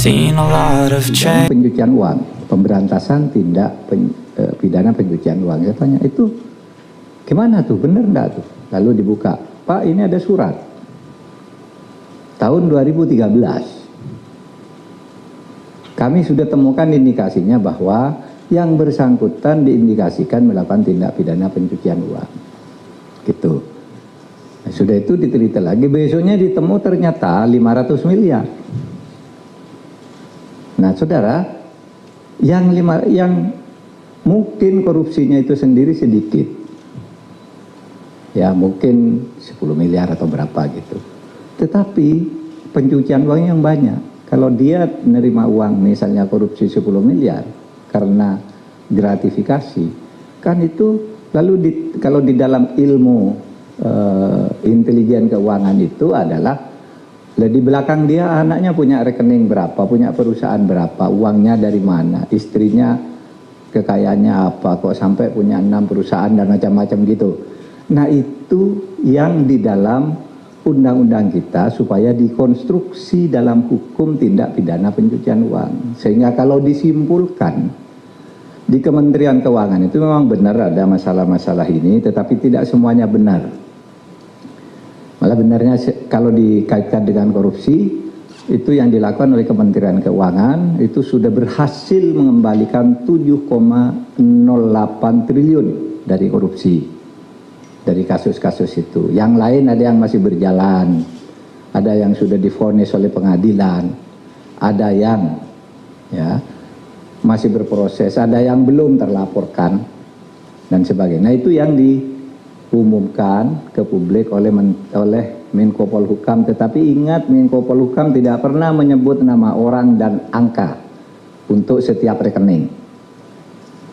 seen a lot of change. Pencucian uang, pemberantasan tindak pidana pencucian uang. Saya tanya, itu gimana tuh, bener enggak tuh? Lalu dibuka, Pak, ini ada surat tahun 2013. Kami sudah temukan indikasinya bahwa yang bersangkutan diindikasikan melakukan tindak pidana pencucian uang. Gitu. Nah, sudah itu diteliti lagi, besoknya ditemu ternyata 500 miliar. Nah, saudara, yang mungkin korupsinya itu sendiri sedikit. Ya, mungkin 10 miliar atau berapa gitu. Tetapi pencucian uang yang banyak. Kalau dia menerima uang misalnya korupsi 10 miliar karena gratifikasi, kan itu lalu kalau di dalam ilmu intelijen keuangan itu adalah di belakang dia anaknya punya rekening berapa, punya perusahaan berapa, uangnya dari mana, istrinya kekayaannya apa, kok sampai punya 6 perusahaan dan macam-macam gitu. Nah, itu yang di dalam undang-undang kita supaya dikonstruksi dalam hukum tindak pidana pencucian uang. Sehingga kalau disimpulkan di Kementerian Keuangan itu memang benar ada masalah-masalah ini, tetapi tidak semuanya benar. Malah benarnya kalau dikaitkan dengan korupsi, itu yang dilakukan oleh Kementerian Keuangan itu sudah berhasil mengembalikan 7,08 triliun dari korupsi, dari kasus-kasus itu. Yang lain ada yang masih berjalan, ada yang sudah divonis oleh pengadilan, ada yang ya masih berproses, ada yang belum terlaporkan dan sebagainya. Nah, itu yang diumumkan ke publik oleh Menko Polhukam. Tetapi ingat, Menko Polhukam tidak pernah menyebut nama orang dan angka untuk setiap rekening.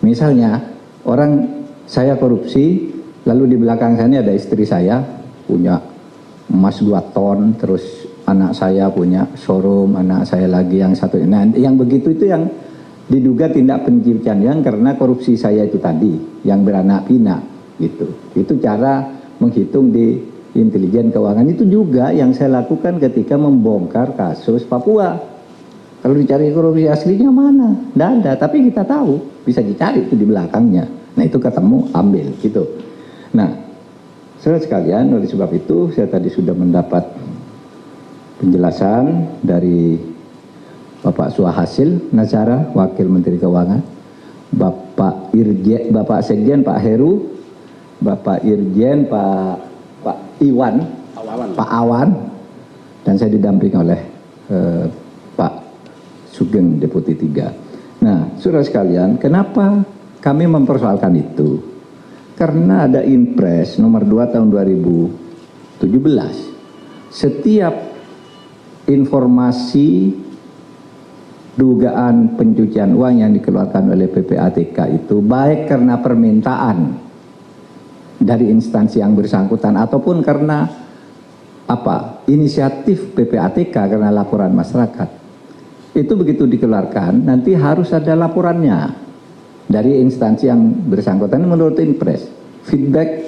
Misalnya orang, saya korupsi, lalu di belakang saya ada istri saya punya emas 2 ton, terus anak saya punya showroom, anak saya lagi yang satu. Nah, yang begitu itu yang diduga tindak pencucian uang karena korupsi saya itu tadi, yang beranak pinak gitu. Itu cara menghitung di intelijen keuangan. Itu juga yang saya lakukan ketika membongkar kasus Papua. Kalau dicari korupsi aslinya mana? Tidak ada, tapi kita tahu, bisa dicari itu di belakangnya. Nah, itu ketemu, ambil gitu. Nah, saudara sekalian, oleh sebab itu saya tadi sudah mendapat penjelasan dari Bapak Suhasil Nazara, Wakil Menteri Keuangan, Bapak Irjen, Bapak Sekjen Pak Heru, Bapak Irjen Pak Iwan, Pak Awan, dan saya didampingi oleh Pak Sugeng Deputi 3. Nah, saudara sekalian, kenapa kami mempersoalkan itu? Karena ada Inpres nomor 2 tahun 2017. Setiap informasi dugaan pencucian uang yang dikeluarkan oleh PPATK itu baik karena permintaan dari instansi yang bersangkutan ataupun karena inisiatif PPATK karena laporan masyarakat, itu begitu dikeluarkan nanti harus ada laporannya dari instansi yang bersangkutan menurut Inpres, feedback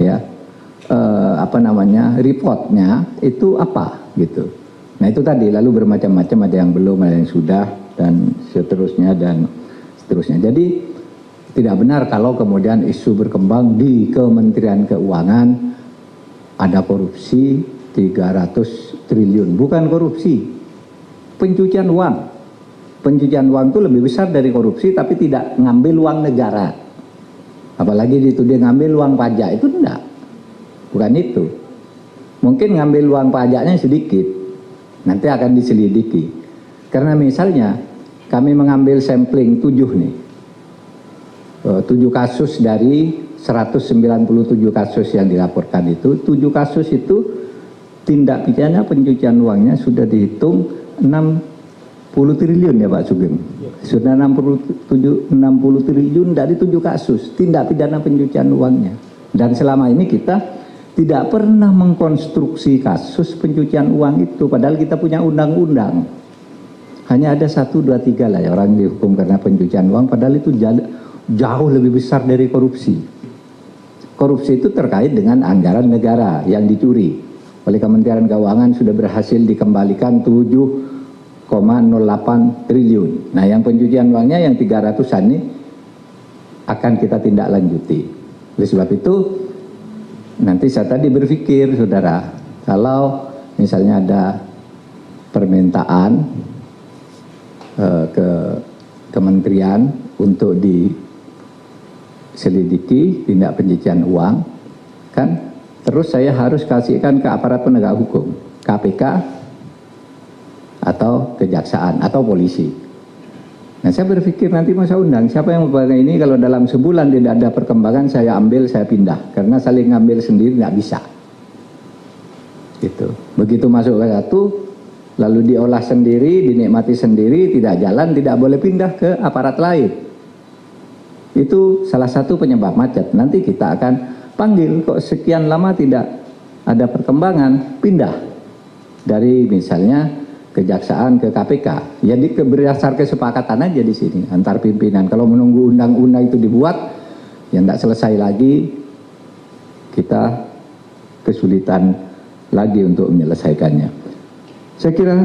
ya reportnya itu apa gitu. Nah, itu tadi, lalu bermacam-macam, ada yang belum, ada yang sudah, dan seterusnya. Jadi tidak benar kalau kemudian isu berkembang di Kementerian Keuangan ada korupsi 300 triliun. Bukan korupsi, pencucian uang. Pencucian uang itu lebih besar dari korupsi, tapi tidak ngambil uang negara. Apalagi dia ngambil uang pajak, itu enggak. Bukan itu. Mungkin ngambil uang pajaknya sedikit, nanti akan diselidiki. Karena misalnya kami mengambil sampling 7 kasus dari 197 kasus yang dilaporkan itu. 7 kasus itu tindak pidana pencucian uangnya sudah dihitung 60 triliun ya Pak Sugeng. Sudah 60 triliun dari 7 kasus tindak pidana pencucian uangnya. Dan selama ini kita tidak pernah mengkonstruksi kasus pencucian uang itu, padahal kita punya undang-undang. Hanya ada 1, 2, 3 lah ya orang dihukum karena pencucian uang, padahal itu jauh lebih besar dari korupsi. Korupsi itu terkait dengan anggaran negara yang dicuri. Oleh Kementerian Keuangan sudah berhasil dikembalikan 7 triliun. Nah, yang pencucian uangnya yang 300-an ini akan kita tindak lanjuti. Oleh sebab itu, nanti saya tadi berpikir, saudara, kalau misalnya ada permintaan ke kementerian untuk diselidiki tindak pencucian uang, kan terus saya harus kasihkan ke aparat penegak hukum, KPK atau kejaksaan atau polisi. Nah, saya berpikir nanti masa undang siapa yang mempegang ini, kalau dalam sebulan tidak ada perkembangan saya ambil, saya pindah, karena saling ngambil sendiri nggak bisa. Gitu. Begitu masuk ke satu, lalu diolah sendiri, dinikmati sendiri, tidak jalan, tidak boleh pindah ke aparat lain. Itu salah satu penyebab macet. Nanti kita akan panggil, kok sekian lama tidak ada perkembangan, pindah dari misalnya kejaksaan ke KPK. Jadi berdasar kesepakatan aja di sini antar pimpinan. Kalau menunggu undang-undang itu dibuat, ya tidak selesai lagi, kita kesulitan lagi untuk menyelesaikannya. Saya kira